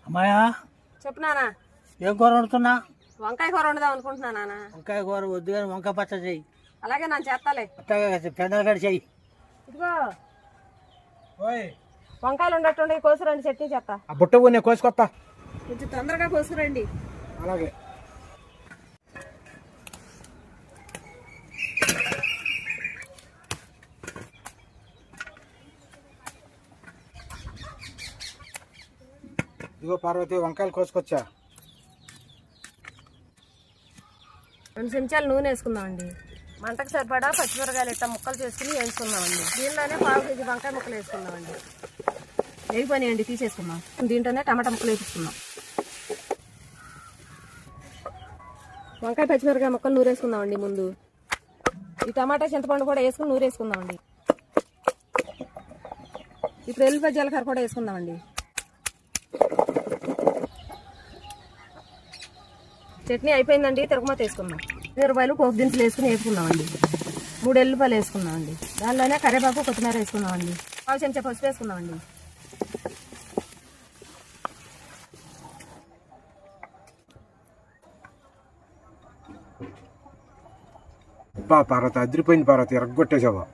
అమ్మాయా చెప్పు నాన్న. ఏం కూర వండుతున్నా? వంకాయ కూర వండుదాం అనుకుంటున్నా నాన్న. వంకాయ కూర వద్దు కానీ వంకాయ పచ్చడి చెయ్యి. అలాగే నాన్న చేస్తాలే. అట్టగా పెద్దగడ చెయ్యి. ఇదిగో వంకాయలు ఉండట్టుండే కోసురండి, చట్నీ చేస్తా. ఆ బుట్ట నేను కోసుకొస్తా. కొంచెం తొందరగా కోసుకురండి. అలాగే. ఇదిగో పార్వతి వంకాయలు కోసుకొచ్చా. 2 చెంచాలు నూనె వేసుకుందామండి. మంటకు సరిపడా పచ్చిమిరకాయలు ఇట్లా ముక్కలు చేసుకుని వేసుకుందామండి. దీనిలోనే 1/2 కేజీ వంకాయ ముక్కలు వేసుకుందామండి. వేగిపోయినాయండి, తీసేసుకుందాం. దీంట్లోనే టమాటా ముక్కలు వేసుకుందాం. వంకాయ పచ్చిమిరకాయ ముక్కలు నూరేసుకుందామండి. ముందు ఈ టమాటా చింతపండు కూడా వేసుకుని నూరేసుకుందామండి. ఇప్పుడు ఎల్లిపాయ జీలకర్ర కూడా వేసుకుందామండి. చట్నీ అయిపోయిందండి, తిరగమాత వేసుకుందాం. రూపాయలు పోపు దినుసులు వేసుకుని వేసుకుందామండి. 3 ఎల్లిపాయలు వేసుకుందామండి. దానిలోనే కరివేపాకు కొత్తిమీర వేసుకుందామండి. 1/2 చెంచా పసుపు వేసుకుందామండి. పార్వతి అదిరిపోయింది. పార్వతి ఎరగొట్టేసావా?